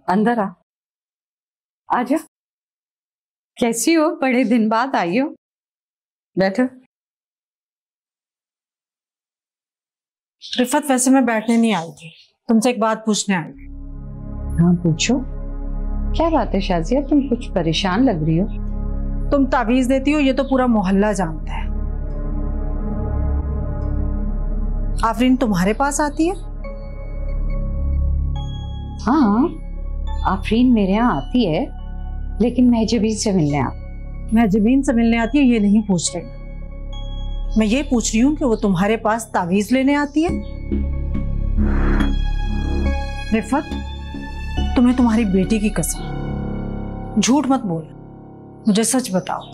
अंदर आ, आजा। कैसी हो? बड़े दिन बाद आई हो। बैठो। रिफत, वैसे मैं बैठने नहीं आई थी, तुमसे एक बात पूछने आई थी। हाँ पूछो। क्या बात है शाजिया, तुम कुछ परेशान लग रही हो। तुम तावीज देती हो ये तो पूरा मोहल्ला जानता है। आफरीन तुम्हारे पास आती है? हाँ, आफरीन मेरे यहाँ आती है, लेकिन महजबीन से मिलने महजबीन से मिलने आती है ये नहीं पूछ रही, मैं ये पूछ रही हूँ कि वो तुम्हारे पास तावीज लेने आती है? रिफत, तुम्हें तुम्हारी बेटी की कसम, झूठ मत बोल, मुझे सच बताओ।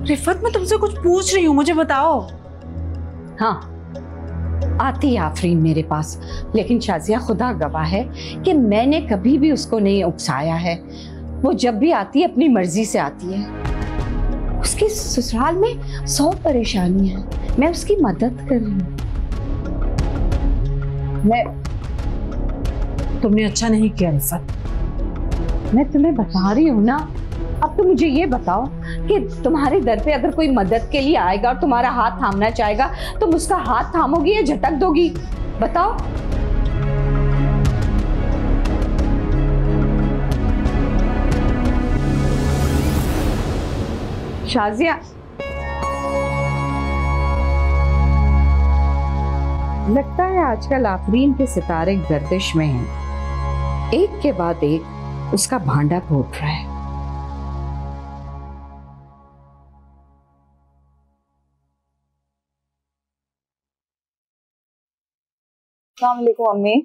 रिफत, मैं तुमसे कुछ पूछ रही हूँ, मुझे बताओ। हाँ, आती है आफरीन मेरे पास, लेकिन शाजिया खुदा गवाह है कि मैंने कभी भी उसको नहीं उकसाया है। वो जब भी आती है अपनी मर्जी से आती है। उसके ससुराल में 100 परेशानी है, मैं उसकी मदद कर रही हूँ। तुमने अच्छा नहीं किया रिफत। मैं तुम्हें बता रही हूँ ना। अब तो मुझे ये बताओ कि तुम्हारे दर पे अगर कोई मदद के लिए आएगा और तुम्हारा हाथ थामना चाहेगा, तुम उसका हाथ थामोगी या झटक दोगी? बताओ। शाजिया, लगता है आजकल आफरीन के सितारे गर्दिश में हैं। एक के बाद एक उसका भांडा फूट रहा है। अस्सलाम वालेकुम अम्मी,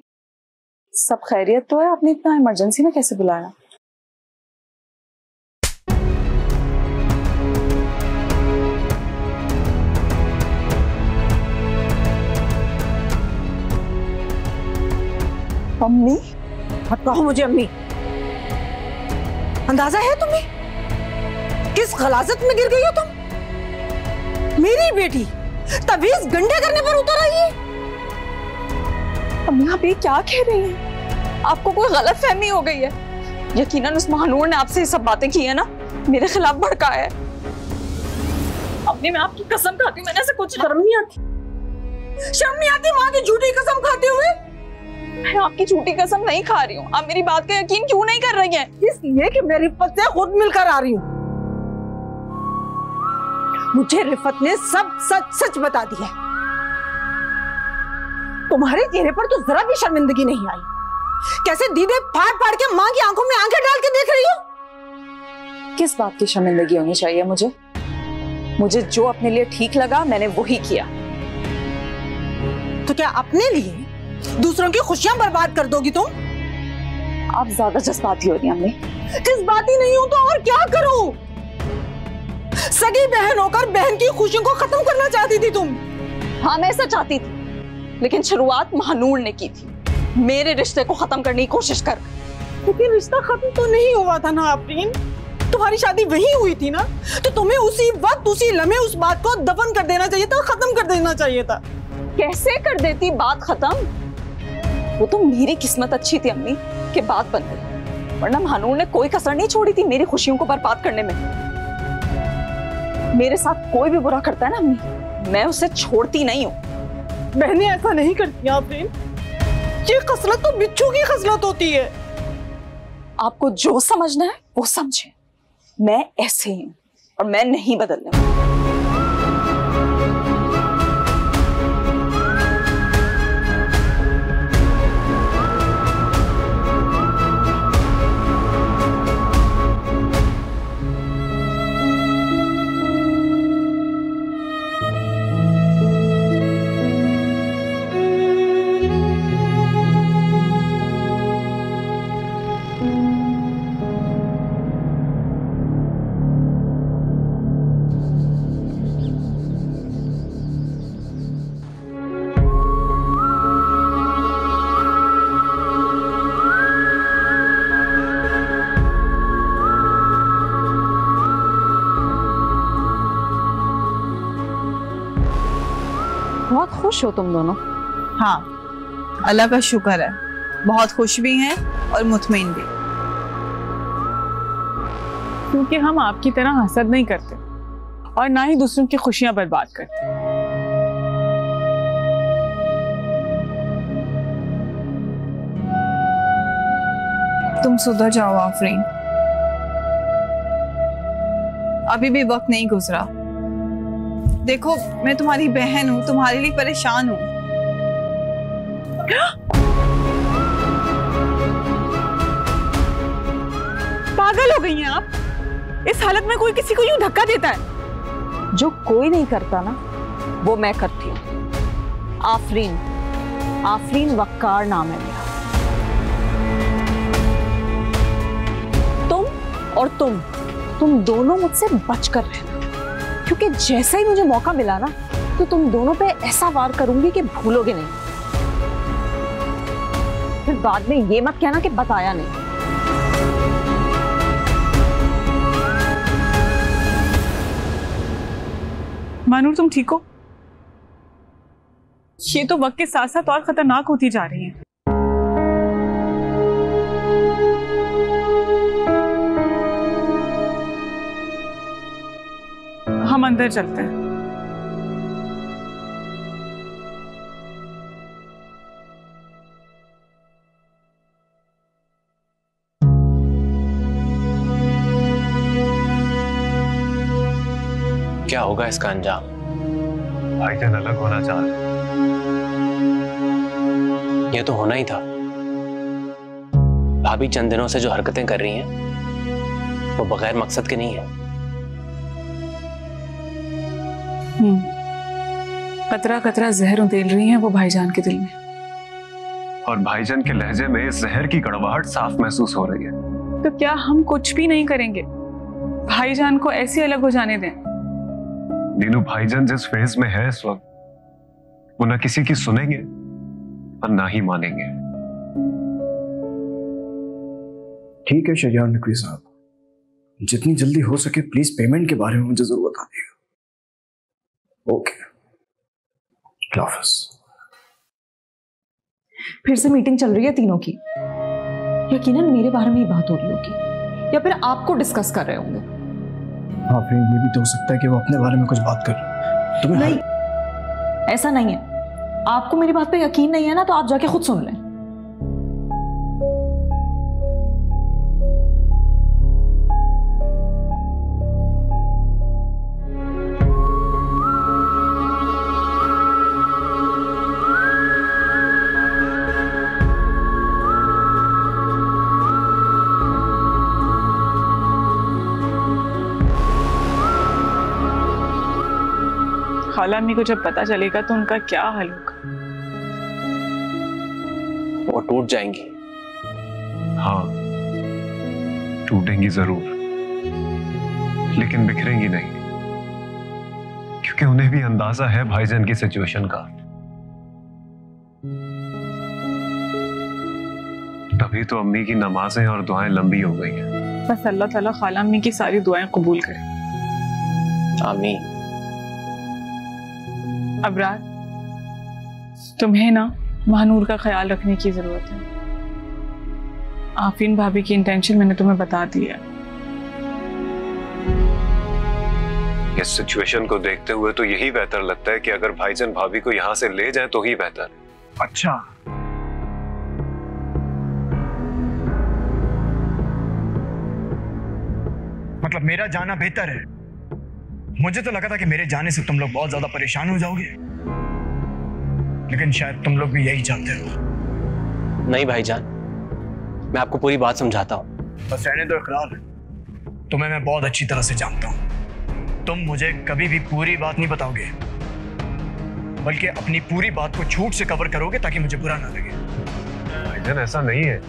सब खैरियत तो है? आपने इतना इमरजेंसी में कैसे बुलाया? अम्मी? मत कहो मुझे अम्मी। अंदाजा है तुम्हें किस गलाजत में गिर गई हो तुम? मेरी बेटी तवीज गंडे करने पर उतर आई है। अम्मी आप ये क्या कह रही हैं? आपको कोई गलत फहमी हो गई है। यकीनन उस महानूर ने आपसे ये सब बातें की है ना, मेरे खिलाफ भड़काया है। अम्मी मैं आपकी कसम खाती हूँ, मैंने ऐसे कुछ। शर्म नहीं आती? शर्म नहीं आती माँ की झूठी कसम खाते हुए? मैं आपकी झूठी कसम नहीं खा रही हूँ। आप मेरी बात का यकीन क्यों नहीं कर रही हैं? इसलिए कि मैं रिफत से खुद मिलकर आ रही हूँ। मुझे रिफत ने सब सच सच बता दिया। तुम्हारे चेहरे पर तो जरा भी शर्मिंदगी नहीं आई। कैसे दीदे फाड़ फाड़ के माँ की आंखों में आंखें डाल के देख रही हो? किस बात की शर्मिंदगी होनी चाहिए मुझे? मुझे जो अपने लिए ठीक लगा मैंने वही किया। तो क्या अपने लिए दूसरों की खुशियां बर्बाद कर दोगी तुम? आप ज्यादा जज्बाती हो रही हैं अम्मी। जज्बाती नहीं हूं तो और क्या करूं? सगी बहन होकर बहन की खुशियों को खत्म करना चाहती थी तुम। हाँ मैं ऐसा चाहती थी, लेकिन शुरुआत महानूर ने की थी मेरे रिश्ते को खत्म करने की कोशिश कर। लेकिन रिश्ता खत्म तो नहीं हुआ था ना आफरीन, तुम्हारी शादी वही हुई थी ना, तो तुम्हें उसी वक्त उसी लम्हे उस बात को दफन कर देना चाहिए था, खत्म कर देना चाहिए था। कैसे कर देती बात खत्म? वो तो मेरी किस्मत अच्छी थी अम्मी कि बात बन गई, वरना महानूर ने कोई कसर नहीं छोड़ी थी मेरी खुशियों को बर्बाद करने में। मेरे साथ कोई भी बुरा करता है ना अम्मी, मैं उसे छोड़ती नहीं हूँ। बहनें ऐसा नहीं करती आफरीन, ये खसलत तो बिच्छू की खसलत होती है। आपको जो समझना है वो समझे, मैं ऐसे ही हूँ और मैं नहीं बदलने वाली। बहुत खुश हो तुम दोनों? हाँ, अल्लाह का शुक्र है, बहुत खुश भी हैं और मुतमईन भी। क्योंकि हम आपकी तरह हसद नहीं करते और ना ही दूसरों की खुशियां बर्बाद करते। तुम सुधर जाओ आफरीन, अभी भी वक्त नहीं गुजरा। देखो मैं तुम्हारी बहन हूं, तुम्हारे लिए परेशान हूं। पागल हो गई हैं आप? इस हालत में कोई किसी को यूं धक्का देता है? जो कोई नहीं करता ना वो मैं करती हूँ। आफरीन, आफरीन वक्कार नाम है मेरा। और तुम दोनों मुझसे बच कर रहना, क्योंकि जैसे ही मुझे मौका मिला ना तो तुम दोनों पे ऐसा वार करूंगी कि भूलोगे नहीं। फिर बाद में ये मत कहना कि बताया नहीं। मानूर तुम ठीक हो? ये तो वक्त के साथ साथ और खतरनाक होती जा रही है। हम अंदर चलते हैं। क्या होगा इसका अंजाम? भाईजान अलग होना चाह रहे। ये तो होना ही था। भाभी चंद दिनों से जो हरकतें कर रही हैं वो बगैर मकसद के नहीं है। कतरा कतरा जहर उधेल रही हैं वो भाईजान के दिल में। और भाईजान के लहजे में इस जहर की कड़वाहट साफ महसूस हो रही है। तो क्या हम कुछ भी नहीं करेंगे? भाईजान को ऐसे अलग हो जाने दें? नीनू, भाईजान जिस फेज में है इस वक्त वो ना किसी की सुनेंगे और ना ही मानेंगे। ठीक है शहजाद नकवी साहब, जितनी जल्दी हो सके प्लीज पेमेंट के बारे में मुझे जरूर बता दिएगा। ओके, फिर से मीटिंग चल रही है तीनों की। यकीनन मेरे बारे में ही बात हो रही होगी या फिर आपको डिस्कस कर रहे होंगे। हाँ, फिर ये भी तो हो सकता है कि वो अपने बारे में कुछ बात कर रहे हो। तुम्हें नहीं, ऐसा नहीं है। आपको मेरी बात पे यकीन नहीं है ना तो आप जाके खुद सुन लें। खाला अम्मी को जब पता चलेगा तो उनका क्या हाल होगा? वो टूट जाएंगी। हाँ, टूटेंगी जरूर, लेकिन बिखरेंगी नहीं, क्योंकि उन्हें भी अंदाजा है भाईजान की सिचुएशन का। तभी तो अम्मी की नमाजें और दुआएं लंबी हो गई हैं। बस अल्लाह ताला खाला अम्मी की सारी दुआएं कबूल करे। आमीन। अबरार, तुम्हें ना महानूर का ख्याल रखने की जरूरत है। आफरीन भाभी की इंटेंशन मैंने तुम्हें बता दी है। इस सिचुएशन को देखते हुए तो यही बेहतर लगता है कि अगर भाईजान भाभी को यहाँ से ले जाए तो ही बेहतर। अच्छा, मतलब मेरा जाना बेहतर है? मुझे तो लगा था कि मेरे जाने से तुम लोग बहुत ज्यादा परेशान हो जाओगे, लेकिन शायद तुम लोग भी यही चाहते हो। नहीं भाईजान, मैं आपको पूरी बात समझाता हूँ। बस रहने दो इकरार, तुम्हें मैं बहुत अच्छी तरह से जानता हूँ। तुम मुझे कभी भी पूरी बात नहीं बताओगे, बल्कि अपनी पूरी बात को झूठ से कवर करोगे ताकि मुझे बुरा ना लगे। भाईजान ऐसा नहीं है,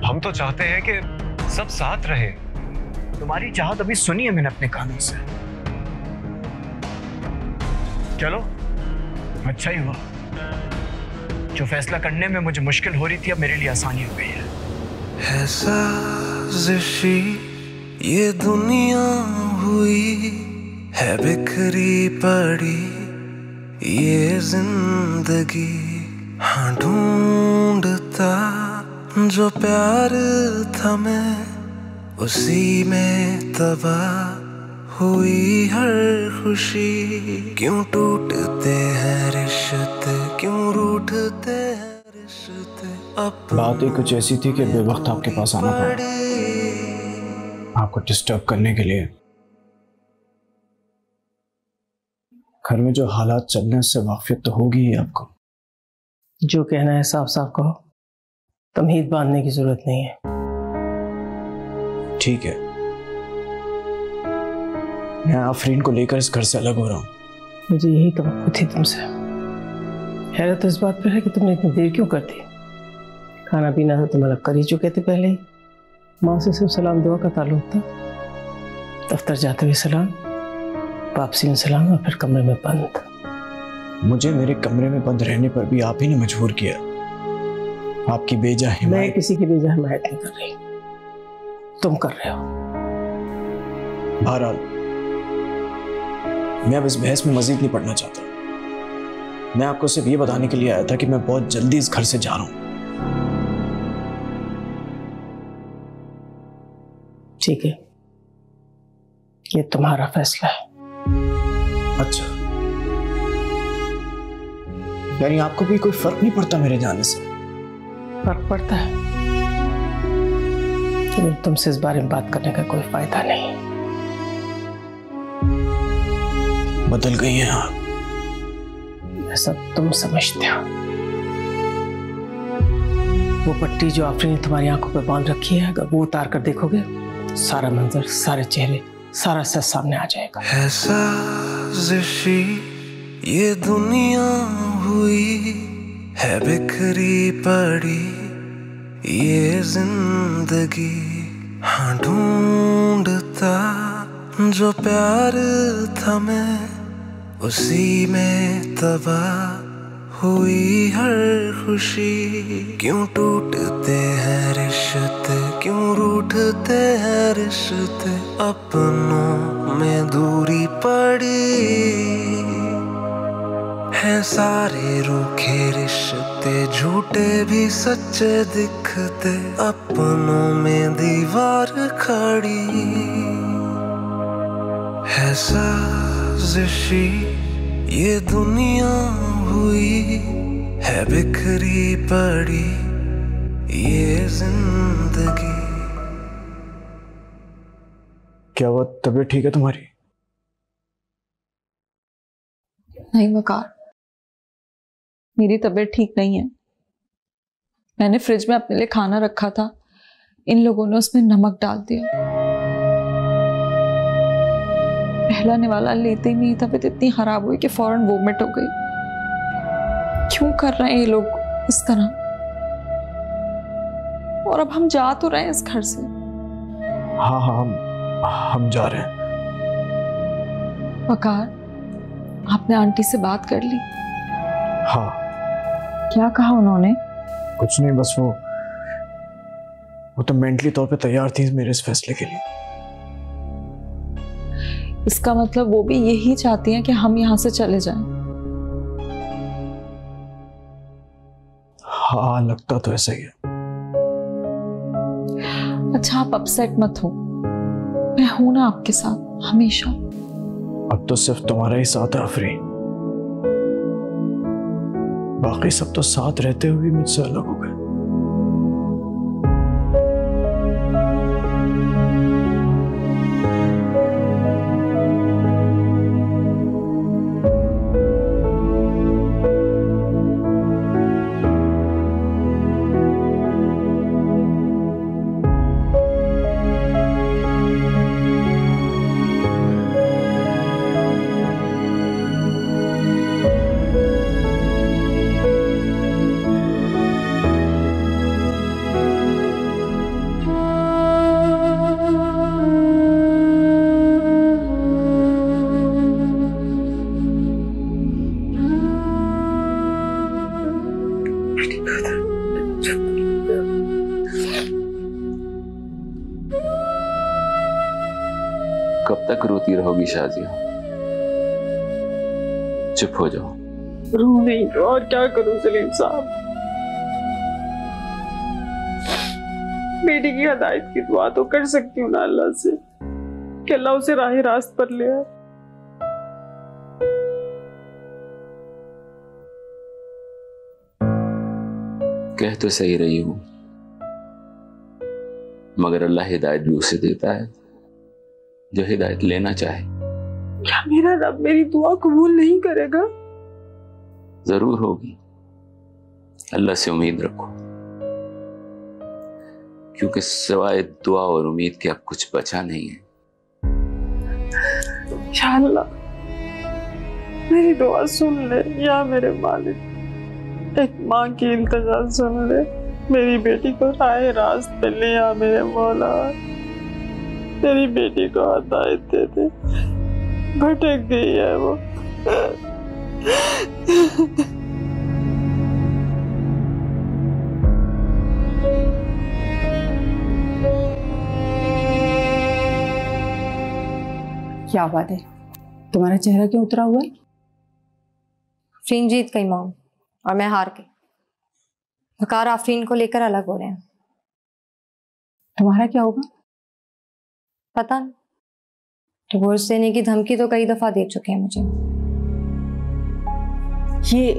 हम तो चाहते हैं कि सब साथ रहे। तुम्हारी चाहत अभी सुनी है मैंने अपने कानों से। चलो, अच्छा ही हुआ, जो फैसला करने में मुझे मुश्किल हो रही थी अब मेरे लिए आसानी हो गई है। साजिशी ये दुनिया हुई है, बिखरी पड़ी ये जिंदगी। हाँ ढूंढता जो प्यार था मैं उसी में तबाह हुई हर खुशी। क्यों टूटते हैं रिश्ते, क्यों रूठते हैं रिश्ते। बात ही कुछ ऐसी थी कि बेवक्त आपके पास आना पड़ा, आपको डिस्टर्ब करने के लिए। घर में जो हालात चल रहे हैं उससे वाकिफियत तो होगी ही आपको। जो कहना है साफ साफ कहो, तमहीद बांधने की जरूरत नहीं है। ठीक है, मैं आफरीन को लेकर इस घर से अलग हो रहा हूँ। मुझे यही तवक्को थी तुमसे। हैरत तो इस बात पर है कि तुमने इतनी देर क्यों कर दी। खाना पीना तो तुम अलग कर ही चुके थे पहले ही। माँ से सिर्फ सलाम दुआ का ताल्लुक था। दफ्तर जाते हुए सलाम, वापसी में सलाम और फिर कमरे में बंद। मुझे मेरे कमरे में बंद रहने पर भी आप ही ने मजबूर किया। आपकी बेजा हिमायत। मैं किसी की बेजा हिमायत नहीं कर रही, तुम कर रहे हो। बहरहाल मैं अब इस बहस में मजीद नहीं पढ़ना चाहता। मैं आपको सिर्फ ये बताने के लिए आया था कि मैं बहुत जल्दी इस घर से जा रहा हूं। ठीक है, ये तुम्हारा फैसला है। अच्छा, यानी आपको भी कोई फर्क नहीं पड़ता मेरे जाने से? फर्क पड़ता है, लेकिन तुमसे इस बारे में बात करने का कोई फायदा नहीं। बदल गई हैं आप। ऐसा तुम समझते हो। वो पट्टी जो आफरीन ने तुम्हारी आंखों पर बांध रखी है, अगर वो उतार कर देखोगे, सारा मंजर, सारे चेहरे, सारा सच सामने आ जाएगा। है साजिशी ये दुनिया हुई है, बिखरी पड़ी ये जिंदगी। हाँ ढूंढता जो प्यार था मैं उसी में तबाह हुई हर खुशी। क्यों टूटते हैं रिश्ते, क्यों रूठते हैं रिश्ते। अपनों में दूरी पड़ी है, सारे रूखे रिश्ते झूठे भी सच्चे दिखते। अपनों में दीवार खड़ी है साजिशी ये दुनिया हुई है, बिखरी पड़ी ये जिंदगी। क्या हुआ, तबीयत ठीक है तुम्हारी? नहीं वकार, मेरी तबीयत ठीक नहीं है। मैंने फ्रिज में अपने लिए खाना रखा था, इन लोगों ने उसमें नमक डाल दिया। पहला निवाला लेते ही मेरी तबीयत इतनी खराब हुई कि फौरन वोमिट हो गई। क्यों कर रहे हैं ये लोग इस तरह? और अब हम जा तो रहे हैं इस घर से। हाँ हाँ, हम जा रहे हैं। वकार, आपने आंटी से बात कर ली? हाँ। क्या कहा उन्होंने? कुछ नहीं, बस वो तो मेंटली तौर पे तैयार थी मेरे इस फैसले के लिए। इसका मतलब वो भी यही चाहती हैं कि हम यहां से चले जाएं। हाँ, लगता तो ऐसा ही है। अच्छा, आप अपसेट मत हो, मैं हूं ना आपके साथ हमेशा। अब तो सिर्फ तुम्हारा ही साथ है आफरीन, बाकी सब तो साथ रहते हुए मुझसे अलग हो गए। कब तक रोती रहोगी शाजिया? चुप हो जाओ। रो नहीं तो और क्या करूं सलीम साहब? बेटी की हदायत की दुआ तो कर सकती हूँ ना अल्लाह से कि अल्लाह उसे राह रास्त पर ले आए। कह तो सही रही हूं, मगर अल्लाह हिदायत भी उसे देता है जो हिदायत लेना चाहे। क्या मेरा रब मेरी दुआ कबूल नहीं करेगा? जरूर होगी, अल्लाह से उम्मीद रखो, क्योंकि सिवाय दुआ और उम्मीद के अब कुछ बचा नहीं है। या अल्लाह मेरी दुआ सुन ले या मेरे मालिक, एक माँ की इल्तिजा सुन ले, मेरी बेटी को राह रास्त पे ले आ मेरे मौला। तेरी बेटी को हिदायत दे दे, भटक गई है वो। क्या बात है, तुम्हारा चेहरा क्यों उतरा हुआ है? आफरीन जीत गई मॉम और मैं हार गई। वकार आफरीन को लेकर अलग हो रहे हैं। तुम्हारा क्या होगा? पता नहीं, डिवोर्स देने की धमकी तो कई दफा दे चुके हैं मुझे।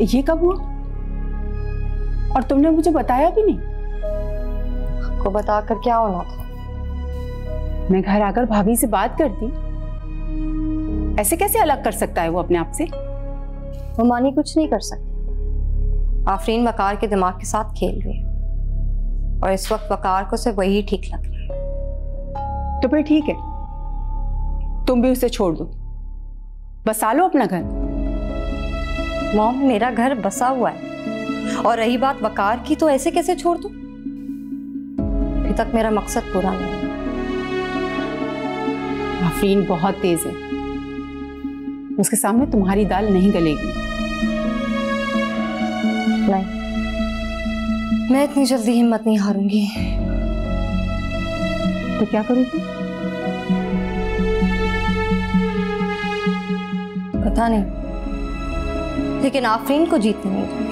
ये कब हुआ? और तुमने मुझे बताया भी नहीं? आपको बताकर क्या होना था? मैं घर आकर भाभी से बात करती। ऐसे कैसे अलग कर सकता है वो अपने आप से? वो मानी कुछ नहीं कर सकती। आफरीन वकार के दिमाग के साथ खेल रही है और इस वक्त वकार को सिर्फ वही ठीक लग रही है। तो फिर ठीक है, तुम भी उसे छोड़ दो, बसा लो अपना घर। मॉम, मेरा घर बसा हुआ है, और रही बात वकार की, तो ऐसे कैसे छोड़ दूं? अभी तक मेरा मकसद पूरा नहीं है। आफरीन बहुत तेज है, उसके सामने तुम्हारी दाल नहीं गलेगी। नहीं, मैं इतनी जल्दी हिम्मत नहीं हारूंगी। तो क्या करोगी? पता नहीं, लेकिन आफरीन को जीतने नहीं दूंगी।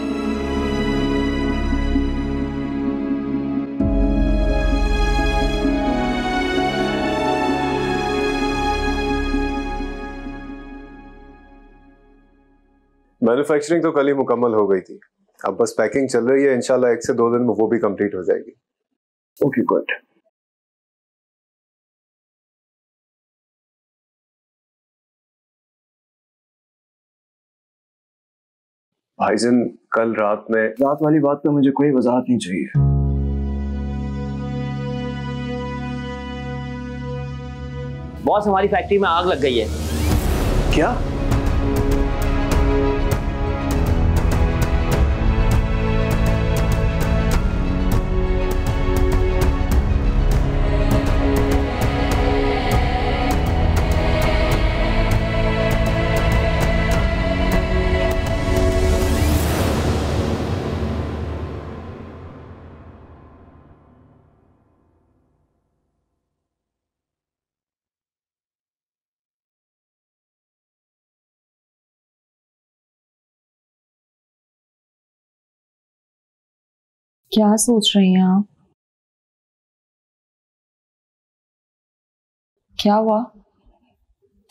मैन्युफैक्चरिंग तो कल ही मुकम्मल हो गई थी, अब बस पैकिंग चल रही है। इंशाल्लाह 1 से 2 दिन में वो भी कंप्लीट हो जाएगी। Okay, good. भाईजान, कल रात वाली बात पे मुझे कोई वजाहत नहीं चाहिए। बॉस, हमारी फैक्ट्री में आग लग गई है। क्या? क्या सोच रही हैं आप? क्या हुआ?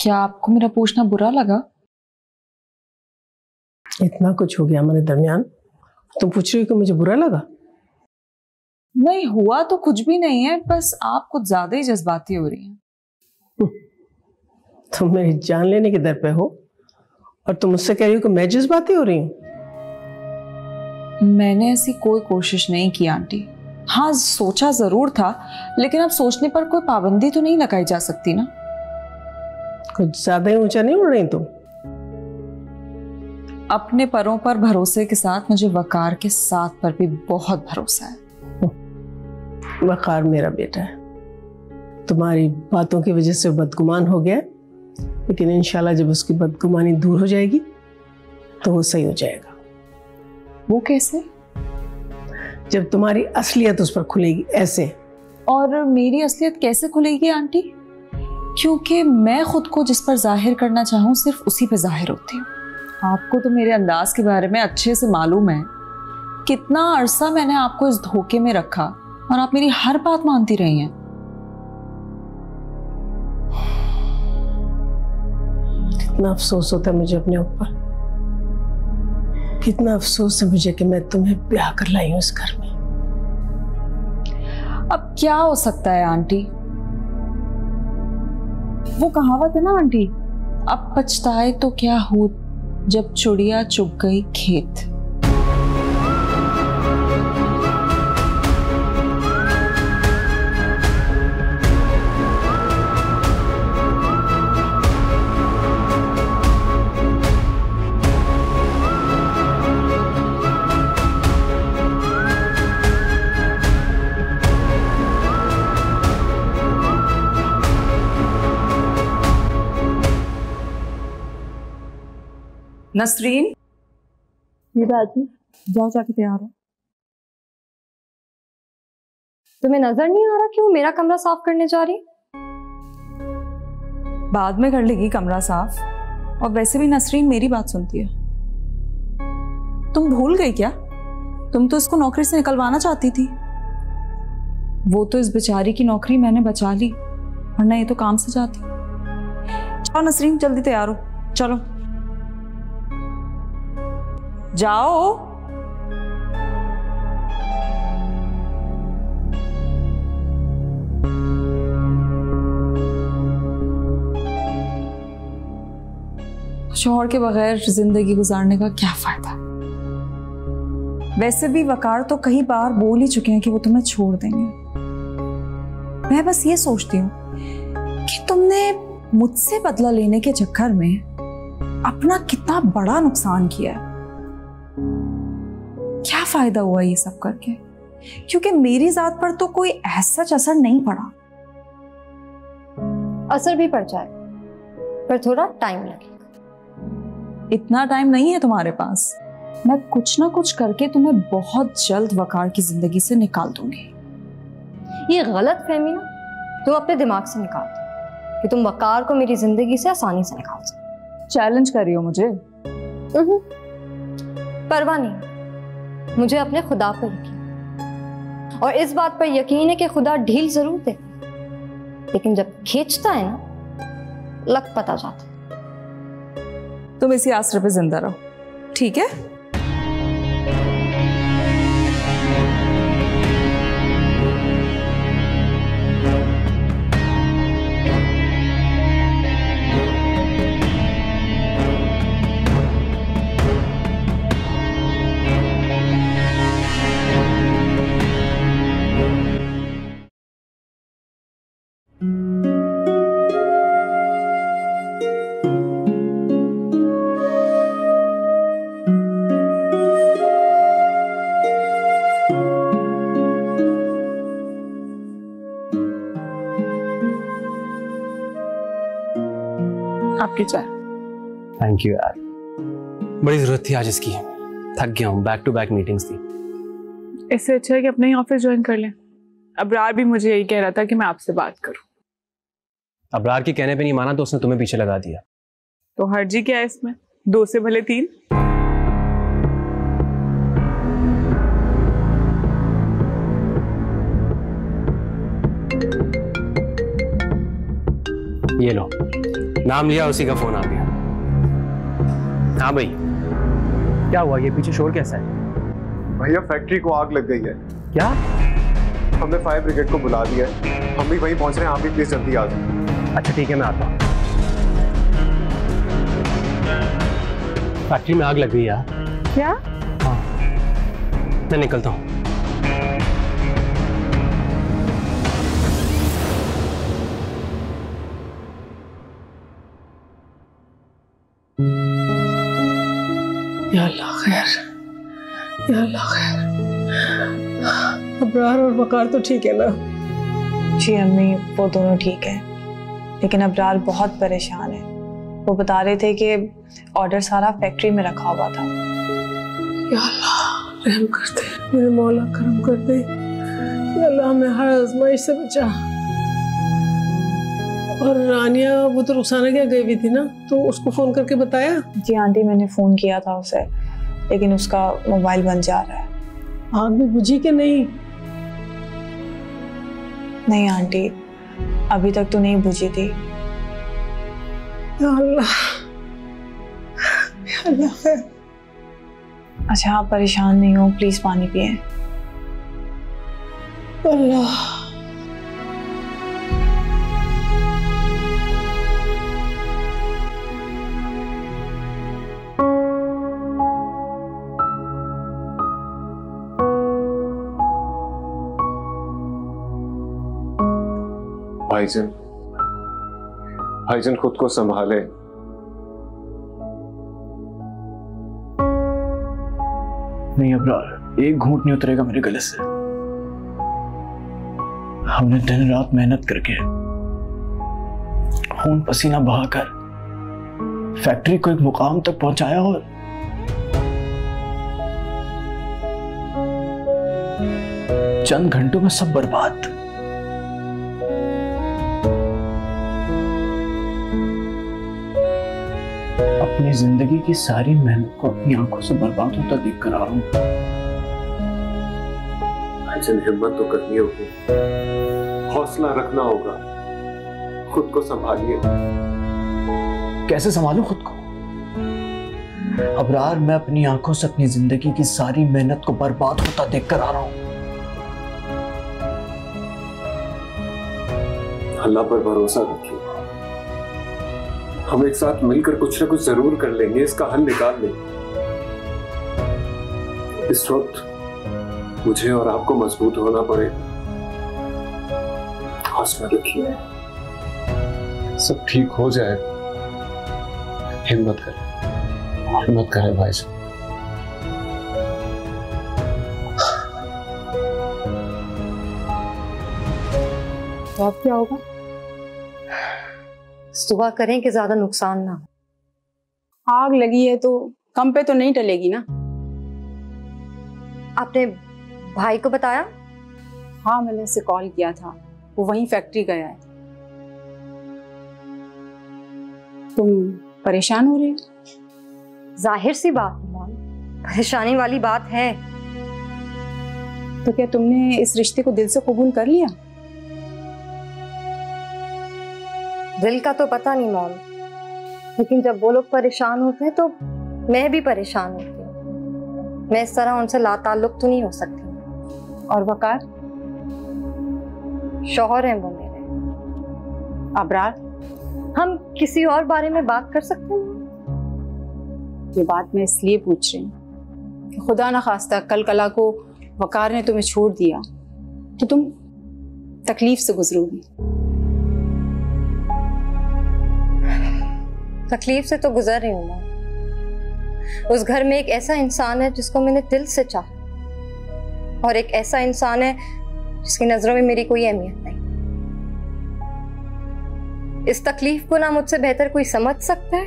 क्या आपको मेरा पूछना बुरा लगा? इतना कुछ हो गया हमारे दरमियान, तुम पूछ रही हो कि मुझे बुरा लगा? नहीं, हुआ तो कुछ भी नहीं है, बस आप कुछ ज्यादा ही जज्बाती हो रही हैं। तुम मेरी जान लेने के दर पे हो और तुम मुझसे कह रही हो कि मैं जज्बाती हो रही हूँ? मैंने ऐसी कोई कोशिश नहीं की आंटी। हाँ, सोचा जरूर था, लेकिन अब सोचने पर कोई पाबंदी तो नहीं लगाई जा सकती ना। कुछ ज्यादा ही ऊंचा नहीं उड़ रही तुम? अपने परों पर भरोसे के साथ मुझे वकार के साथ पर भी बहुत भरोसा है। वकार मेरा बेटा है, तुम्हारी बातों की वजह से बदगुमान हो गया, लेकिन इंशाल्लाह जब उसकी बदगुमानी दूर हो जाएगी तो वो सही हो जाएगा। वो कैसे? जब तुम्हारी असलियत उस पर खुलेगी ऐसे। और मेरी असलियत कैसे खुलेगी आंटी? क्योंकि मैं खुद को जिस पर जाहिर करना चाहूँ सिर्फ उसी पे जाहिर होती हूँ। आपको तो मेरे अंदाज के बारे में अच्छे से मालूम है। कितना अरसा मैंने आपको इस धोखे में रखा और आप मेरी हर बात मानती रही हैं। कितना अफसोस होता है मुझे अपने ऊपर, कितना अफसोस है मुझे कि मैं तुम्हें ब्याह कर लाई हूं इस घर में। अब क्या हो सकता है आंटी, वो कहावत है ना आंटी, अब पछताए तो क्या हो जब चिड़िया चुग गई खेत। नसरीन, ये बाजी जाओ जाके तैयार हो। तुम्हें नजर नहीं आ रहा कि वो मेरा कमरा साफ करने जा रही? बाद में कर लेगी कमरा साफ, और वैसे भी नसरीन मेरी बात सुनती है। तुम भूल गई क्या? तुम तो इसको नौकरी से निकलवाना चाहती थी। वो तो इस बेचारी की नौकरी मैंने बचा ली, वरना ये तो काम से जाती। चलो नसरीन, जल्दी तैयार हो, चलो जाओ। शौहर के बगैर जिंदगी गुजारने का क्या फायदा? वैसे भी वकार तो कई बार बोल ही चुके हैं कि वो तुम्हें छोड़ देंगे। मैं बस ये सोचती हूँ कि तुमने मुझसे बदला लेने के चक्कर में अपना कितना बड़ा नुकसान किया है। क्या फायदा हुआ ये सब करके? क्योंकि मेरी जात पर तो कोई ऐसा असर नहीं पड़ा। असर भी पड़ जाए, पर थोड़ा टाइम लगेगा। इतना टाइम नहीं है तुम्हारे पास। मैं कुछ ना कुछ करके तुम्हें बहुत जल्द वकार की जिंदगी से निकाल दूंगी। ये गलत फहमी ना तुम अपने दिमाग से निकाल दो कि तुम वकार को मेरी जिंदगी से आसानी से निकाल सकते। चैलेंज कर रही हो मुझे? परवाह नहीं, मुझे अपने खुदा पर यकीन, और इस बात पर यकीन है कि खुदा ढील जरूर दे, लेकिन जब खींचता है ना, लक पता जाता। तुम इसी आसरे पे जिंदा रहो, ठीक है? आपकी चाय। थैंक यू यार, बड़ी जरूरत थी आज इसकी। थक गया हूँ, बैक टू बैक मीटिंग्स थी। इससे अच्छा है कि अपने ही ऑफिस ज्वाइन कर लें। अबरार भी मुझे यही कह रहा था कि मैं आपसे बात करूं। अबरार के कहने पे नहीं माना तो उसने तुम्हें पीछे लगा दिया। तो हर्जी क्या है इसमें? 2 से भले 3। ये लो, नाम लिया, उसी का फोन आ गया। हाँ भाई, क्या हुआ? ये पीछे शोर कैसा है? भैया फैक्ट्री को आग लग गई है। क्या? हमने फायर ब्रिगेड को बुला दिया है, हम भी वहीं पहुंच रहे हैं। आप भी प्लीज जल्दी आ जाओ। अच्छा ठीक है, मैं आता हूँ। फैक्ट्री में आग लग गई यार। क्या? हाँ, मैं निकलता हूँ। या अल्लाह खैर, या अल्लाह खैर। अबरार और वकार तो ठीक है ना? जी अम्मी, वो दोनों ठीक है, लेकिन अबरार बहुत परेशान है। वो बता रहे थे कि ऑर्डर सारा फैक्ट्री में रखा हुआ था। या अल्लाह रहम कर दे, मेरे मौला करम कर दे। या अल्लाह हमें हर आजमाइश से बचा। और रानिया, वो तो रुखसाना क्या गई हुई थी ना, तो उसको फोन करके बताया? जी आंटी, मैंने फोन किया था उसे, लेकिन उसका मोबाइल बंद जा रहा है। आग भी बुझी कि नहीं? नहीं आंटी, अभी तक तो नहीं बुझी थी। अल्लाह है। अच्छा आप परेशान नहीं हो, प्लीज पानी पिए। अल्लाह भाईजान खुद को संभाले। नहीं अबरार, एक घूंट नहीं उतरेगा मेरे गले से। हमने दिन रात मेहनत करके खून पसीना बहाकर फैक्ट्री को एक मुकाम तक पहुंचाया और चंद घंटों में सब बर्बाद। अपनी जिंदगी की सारी मेहनत को अपनी आंखों से बर्बाद होता देखकर आ रहा हूं। हिम्मत तो करनी होगी, हौसला रखना होगा, खुद को संभालिए। कैसे संभालूं खुद को अबरार? मैं अपनी आंखों से अपनी जिंदगी की सारी मेहनत को बर्बाद होता देखकर आ रहा हूं। अल्लाह पर भरोसा रखिए, हम एक साथ मिलकर कुछ ना कुछ जरूर कर लेंगे, इसका हल निकाल लेंगे। इस वक्त मुझे और आपको मजबूत होना पड़ेगा। हौसला रखिए, सब ठीक हो जाएगा। हिम्मत करें भाई साहब। तो अब क्या होगा? दुआ करें कि ज्यादा नुकसान ना हो। आग लगी है तो कम पे तो नहीं टलेगी ना। आपने भाई को बताया? हाँ मैंने उसे कॉल किया था, वो वहीं फैक्ट्री गया है। तुम परेशान हो रही हो? जाहिर सी बात है मॉम, परेशानी वाली बात है। तो क्या तुमने इस रिश्ते को दिल से कबूल कर लिया? दिल का तो पता नहीं मॉम, लेकिन जब वो लोग परेशान होते हैं तो मैं भी परेशान होती हूँ। मैं इस तरह उनसे लाताल्लुक तो नहीं हो सकती। और वकार? शौहर हैं वो मेरे। अबरार? हम किसी और बारे में बात कर सकते हैं? ये बात मैं इसलिए पूछ रही हूँ कि खुदा ना खास्ता कल कला को वकार ने तुम्हें छोड़ दिया तो तुम तकलीफ से गुजरोगी। तकलीफ से तो गुजर रही हूँ माँ। उस घर में एक ऐसा इंसान है जिसको मैंने दिल से चाहा, और एक ऐसा इंसान है जिसकी नजरों में मेरी कोई अहमियत नहीं। इस तकलीफ को ना मुझसे बेहतर कोई समझ सकता है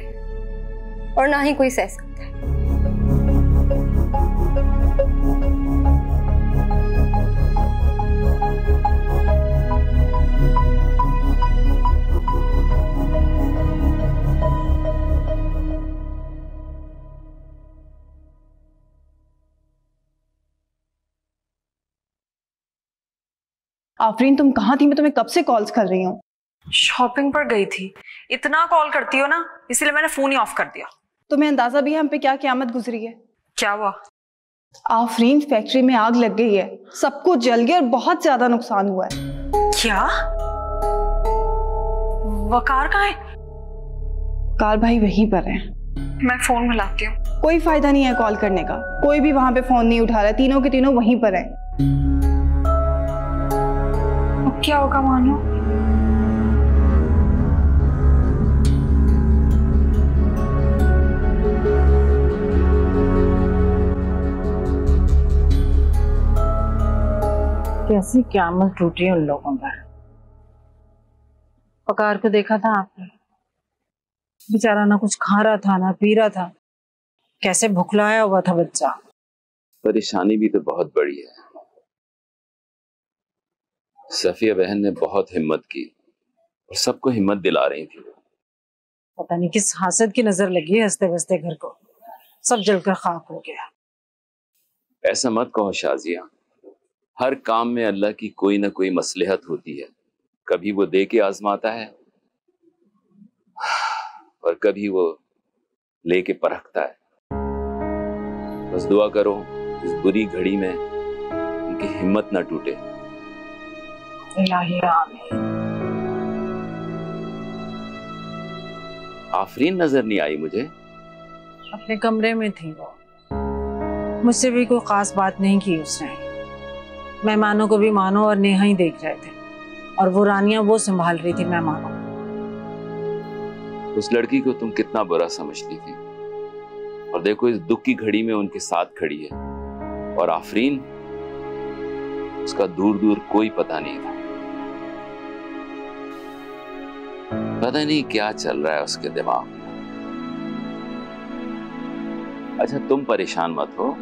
और ना ही कोई सह सकता है। आफरीन तुम कहाँ थी? मैं तुम्हें कब से कॉल्स कर रही हूँ। शॉपिंग पर गई थी। इतना कॉल करती हो ना, इसलिए मैंने फोन ही ऑफ कर दिया। तुम्हें अंदाजा भी है हम पे क्या क़यामत गुजरी है? क्या हुआ? आफरीन फैक्ट्री में आग लग गई है, सब कुछ जल गया और बहुत ज्यादा नुकसान हुआ है। क्या? वकार कहाँ है? कार भाई वहीं पर है। मैं फोन मिलाती हूँ। कोई फायदा नहीं है कॉल करने का, कोई भी वहां पे फोन नहीं उठा रहा है। तीनों के तीनों वहीं पर है। अब क्या होगा मानो? कैसी क़यामत टूटी उन लोगों पर। वकार को देखा था आपने? बेचारा ना कुछ खा रहा था ना पी रहा था, कैसे भुखलाया हुआ था बच्चा। परेशानी भी तो बहुत बड़ी है। सफिया बहन ने बहुत हिम्मत की और सबको हिम्मत दिला रही थी। पता नहीं किस हासद की नजर लगी है हंसते बसते घर को, सब जलकर खाक हो गया। ऐसा मत कहो शाजिया, हर काम में अल्लाह की कोई ना कोई मसलहत होती है। कभी वो दे के आजमाता है और कभी वो लेके परखता है। बस दुआ करो इस बुरी घड़ी में उनकी हिम्मत ना टूटे। इलाही आमीन। आफरीन नजर नहीं आई मुझे। अपने कमरे में थी वो, मुझसे भी कोई खास बात नहीं की उसने। मेहमानों को भी मानो और नेहा ही देख रहे थे और वो रानियां वो संभाल रही थी मेहमानों। उस लड़की को तुम कितना बुरा समझती थी और देखो इस दुख की घड़ी में उनके साथ खड़ी है। और आफरीन, उसका दूर दूर कोई पता नहीं था। पता नहीं क्या चल रहा है उसके दिमाग में। अच्छा तुम परेशान मत हो,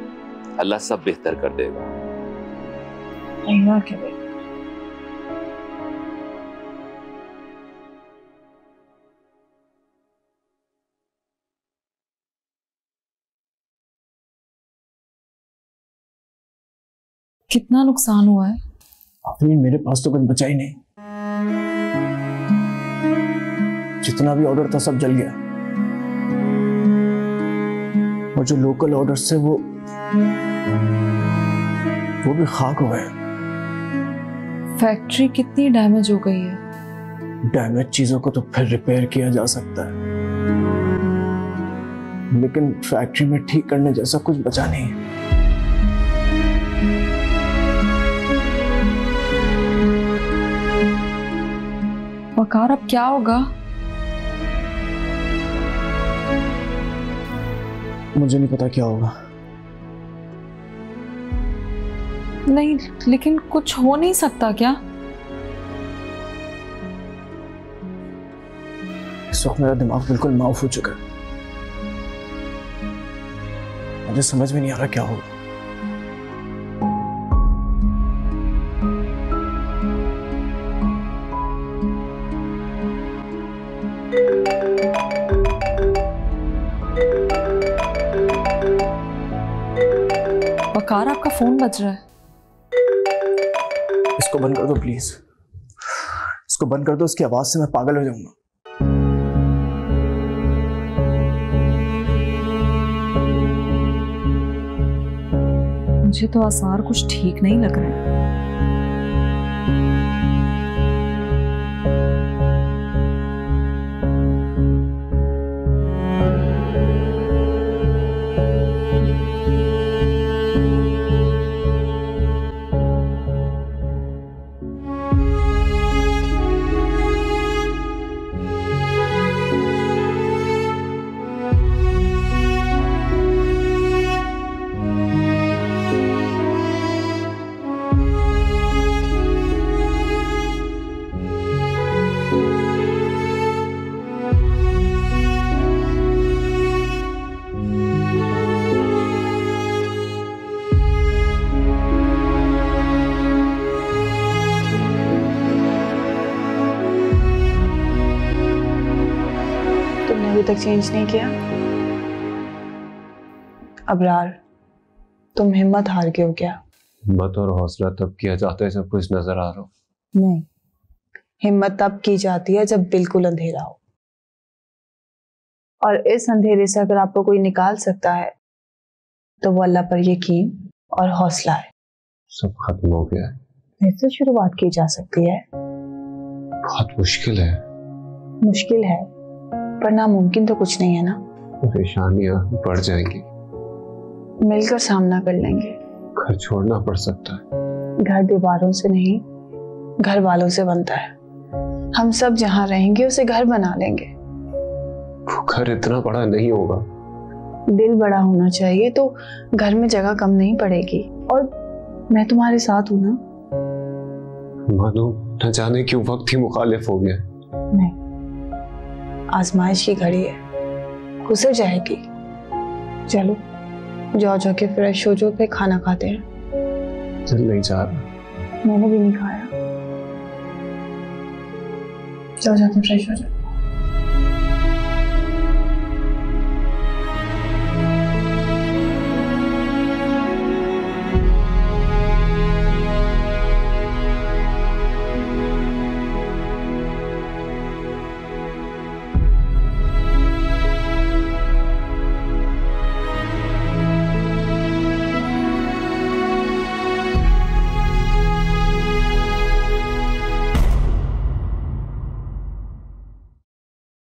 अल्लाह सब बेहतर कर देगा। अल्लाह के लिए। कितना नुकसान हुआ है? आफरीन मेरे पास तो कुछ बचा ही नहीं। जितना भी ऑर्डर था सब जल गया और जो लोकल ऑर्डर्स थे वो भी खाक हो गए। फैक्ट्री कितनी डैमेज हो गई है? डैमेज चीजों को तो फिर रिपेयर किया जा सकता है, लेकिन फैक्ट्री में ठीक करने जैसा कुछ बचा नहीं है। वकार अब क्या होगा? मुझे नहीं पता क्या होगा। नहीं, लेकिन कुछ हो नहीं सकता क्या? इस वक्त मेरा दिमाग बिल्कुल माफ हो चुका है। मुझे समझ में नहीं आ रहा क्या होगा। वकार आपका फोन बज रहा है। इसको बंद कर दो प्लीज। इसको बंद कर दो, उसकी आवाज से मैं पागल हो जाऊंगा। मुझे तो आसार कुछ ठीक नहीं लग रहे हैं। अभी तक चेंज नहीं किया? अबरार, तुम हिम्मत हार गए हो क्या? हिम्मत और हौसला तब किया जाता है जब कुछ नजर आ रहा हो। नहीं, हिम्मत तब की जाती है जब बिल्कुल अंधेरा हो। और इस अंधेरे से अगर आपको कोई निकाल सकता है तो वो अल्लाह पर यकीन और हौसला है। सब खत्म हो गया है। फिर से शुरुआत की जा सकती है। बहुत मुश्किल है। मुश्किल है पर नामुमकिन तो कुछ नहीं है ना। परेशानियां बढ़ जाएंगी, मिलकर सामना कर लेंगे। घर छोड़ना पड़ सकता है। घर दीवारों से नहीं, घर वालों से बनता है। हम सब जहाँ रहेंगे उसे घर बना लेंगे। वो घर इतना बड़ा नहीं होगा। दिल बड़ा होना चाहिए तो घर में जगह कम नहीं पड़ेगी। और मैं तुम्हारे साथ हूं ना। मानो न जाने क्यों वक्त ही मुखालिफ हो गया। नहीं, आजमाइश की घड़ी है, गुजर जाएगी। चलो जाओ, जाके फ्रेश हो जाओ, फिर खाना खाते हैं। दिल नहीं जा रहा। मैंने भी नहीं खाया। जाओ जाके फ्रेश हो जाओ।